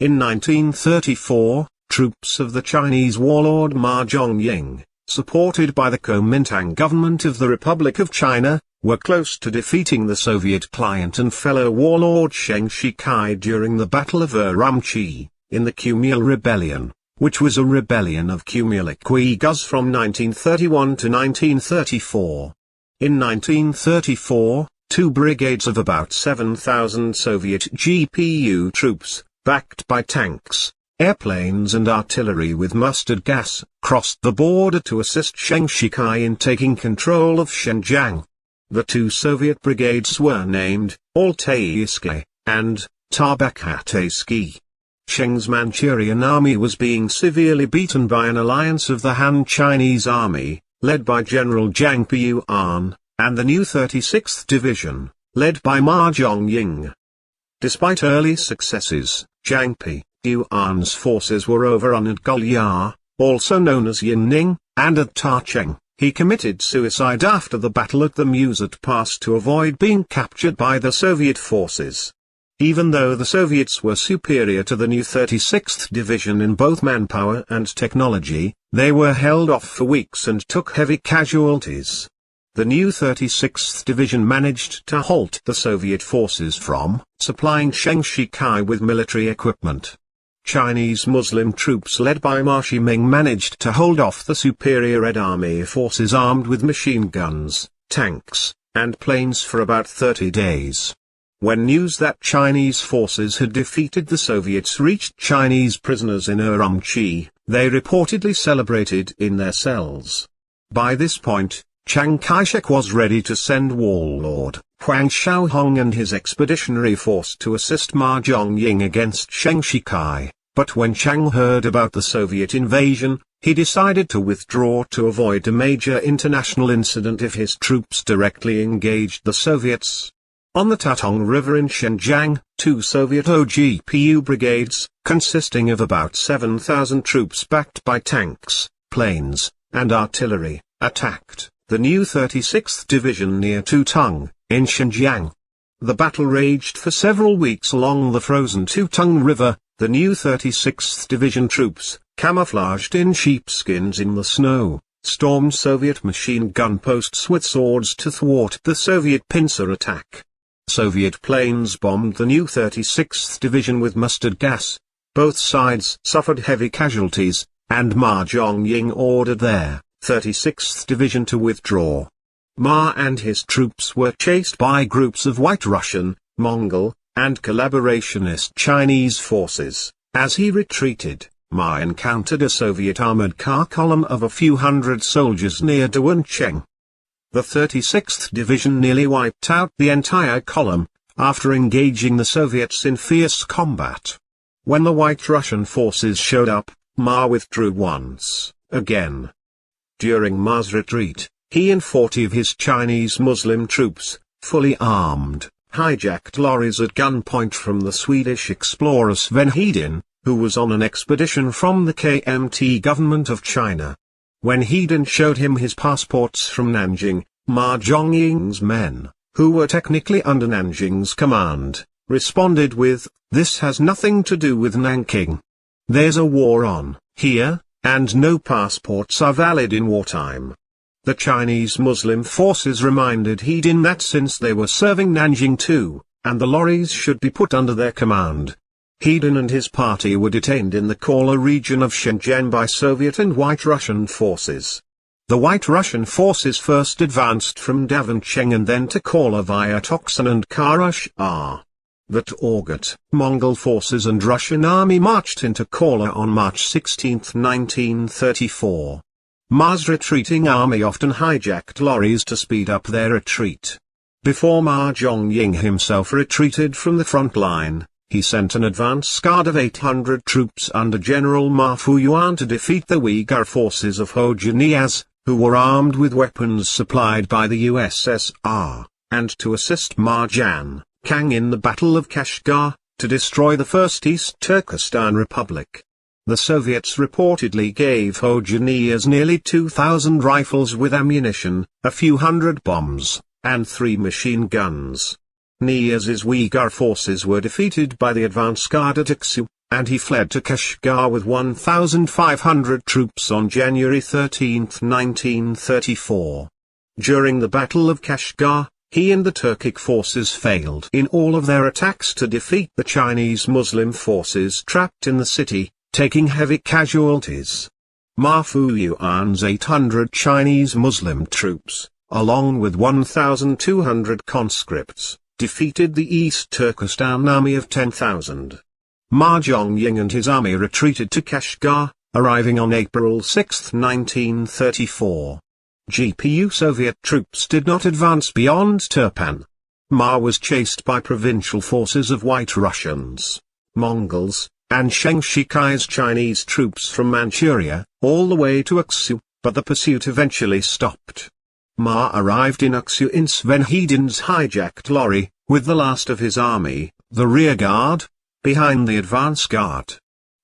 In 1934, troops of the Chinese warlord Ma Zhongying, supported by the Kuomintang government of the Republic of China, were close to defeating the Soviet client and fellow warlord Chiang Kai during the Battle of Urumqi, in the Kumil Rebellion, which was a rebellion of Kumilic Uyghurs from 1931 to 1934. In 1934, two brigades of about 7,000 Soviet GPU troops, backed by tanks, airplanes and artillery with mustard gas, crossed the border to assist Chiang Kai in taking control of Xinjiang. The two Soviet brigades were named Altayski and Tarbakhatayski. Chiang's Manchurian army was being severely beaten by an alliance of the Han Chinese army, led by General Zhang Piyuan, and the new 36th Division, led by Ma Zhongying. Despite early successes, Zhang Piyuan's forces were overrun at Gulyar, also known as Yinning, and at Tacheng. He committed suicide after the battle at the Musat Pass to avoid being captured by the Soviet forces. Even though the Soviets were superior to the new 36th Division in both manpower and technology, they were held off for weeks and took heavy casualties. The new 36th Division managed to halt the Soviet forces from supplying Chiang Kai with military equipment. Chinese Muslim troops led by Ma Shiming managed to hold off the superior Red Army forces armed with machine guns, tanks, and planes for about 30 days. When news that Chinese forces had defeated the Soviets reached Chinese prisoners in Urumqi, they reportedly celebrated in their cells. By this point, Chiang Kai-shek was ready to send warlord Huang Shaohong and his expeditionary force to assist Ma Zhongying against Chiang Kai, but when Chiang heard about the Soviet invasion, he decided to withdraw to avoid a major international incident if his troops directly engaged the Soviets. On the Tatong River in Xinjiang, two Soviet OGPU brigades, consisting of about 7,000 troops backed by tanks, planes, and artillery, attacked the new 36th Division near Tutong, in Xinjiang. The battle raged for several weeks along the frozen Tutong River. The new 36th Division troops, camouflaged in sheepskins in the snow, stormed Soviet machine gun posts with swords to thwart the Soviet pincer attack. Soviet planes bombed the new 36th Division with mustard gas. Both sides suffered heavy casualties, and Ma Zhongying ordered their 36th Division to withdraw. Ma and his troops were chased by groups of White Russian, Mongol, and collaborationist Chinese forces. As he retreated, Ma encountered a Soviet armored car column of a few hundred soldiers near Dawencheng. The 36th Division nearly wiped out the entire column, after engaging the Soviets in fierce combat. When the White Russian forces showed up, Ma withdrew once again. During Ma's retreat, he and 40 of his Chinese Muslim troops, fully armed, hijacked lorries at gunpoint from the Swedish explorer Sven Hedin, who was on an expedition from the KMT government of China. When Hedin showed him his passports from Nanjing, Ma Zhongying's men, who were technically under Nanjing's command, responded with, "This has nothing to do with Nanking. There's a war on, here, and no passports are valid in wartime." The Chinese Muslim forces reminded Hedin that since they were serving Nanjing too, and the lorries should be put under their command. Hedin and his party were detained in the Korla region of Xinjiang by Soviet and White Russian forces. The White Russian forces first advanced from Dawencheng and then to Korla via Toksan and Karashar. The Torgut Mongol forces and Russian army marched into Korla on March 16, 1934. Ma's retreating army often hijacked lorries to speed up their retreat. Before Ma Zhongying himself retreated from the front line, he sent an advance guard of 800 troops under General Ma Fuyuan to defeat the Uyghur forces of Ho Jiniaz, who were armed with weapons supplied by the USSR, and to assist Ma Jan Kang in the Battle of Kashgar, to destroy the First East Turkestan Republic. The Soviets reportedly gave Ho Jiniaz nearly 2,000 rifles with ammunition, a few hundred bombs, and 3 machine guns. Niaz's Uyghur forces were defeated by the advance guard at Aksu, and he fled to Kashgar with 1,500 troops on January 13, 1934. During the Battle of Kashgar, he and the Turkic forces failed in all of their attacks to defeat the Chinese Muslim forces trapped in the city, taking heavy casualties. Ma Fuyuan's 800 Chinese Muslim troops, along with 1,200 conscripts, defeated the East Turkestan army of 10,000. Ma Zhongying and his army retreated to Kashgar, arriving on April 6, 1934. Soviet troops did not advance beyond Turpan. Ma was chased by provincial forces of White Russians, Mongols, and Zheng Shikai's Chinese troops from Manchuria, all the way to Aksu, but the pursuit eventually stopped. Ma arrived in Aksu in Sven Hedin's hijacked lorry, with the last of his army, the rear guard, behind the advance guard.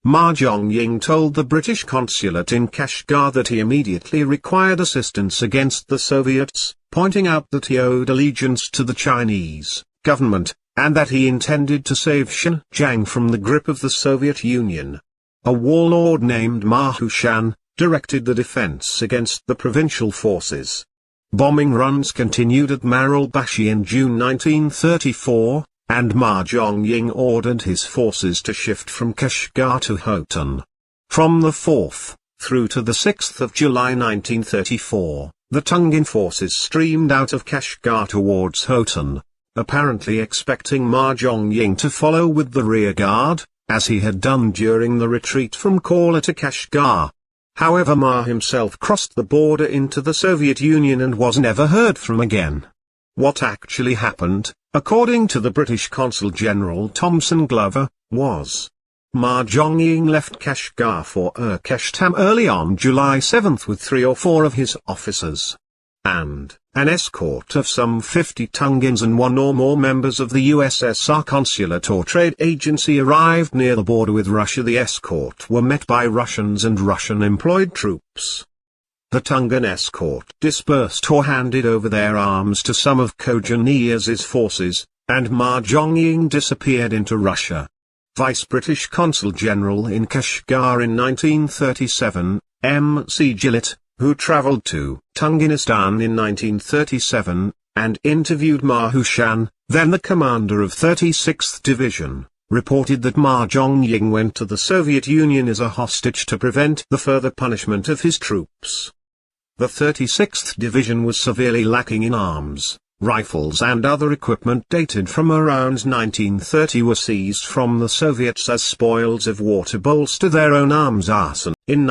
Ma Zhongying told the British consulate in Kashgar that he immediately required assistance against the Soviets, pointing out that he owed allegiance to the Chinese government, and that he intended to save Xinjiang from the grip of the Soviet Union. A warlord named Ma Hushan directed the defense against the provincial forces. Bombing runs continued at Maralbashi in June 1934, and Ma Zhongying ordered his forces to shift from Kashgar to Khotan. From the 4th, through to the 6th of July 1934, the Tongan forces streamed out of Kashgar towards Khotan, apparently expecting Ma Zhongying to follow with the rear guard, as he had done during the retreat from Korla to Kashgar. However, Ma himself crossed the border into the Soviet Union and was never heard from again. What actually happened, according to the British Consul General Thomson Glover, was Ma Zhongying left Kashgar for Urkeshtam early on July 7 with 3 or 4 of his officers, and an escort of some 50 Tongans and 1 or more members of the USSR consulate or trade agency arrived near the border with Russia. The escort were met by Russians and Russian-employed troops. The Tongan escort dispersed or handed over their arms to some of Kojanias's forces, and Ma Zhongying disappeared into Russia. Vice-British Consul General in Kashgar in 1937, M.C. Gillett, who travelled to Tunganistan in 1937, and interviewed Ma Hushan, then the commander of 36th Division, reported that Ma Zhongying went to the Soviet Union as a hostage to prevent the further punishment of his troops. The 36th Division was severely lacking in arms. Rifles and other equipment dated from around 1930 were seized from the Soviets as spoils of war to bolster their own arms arsenal. In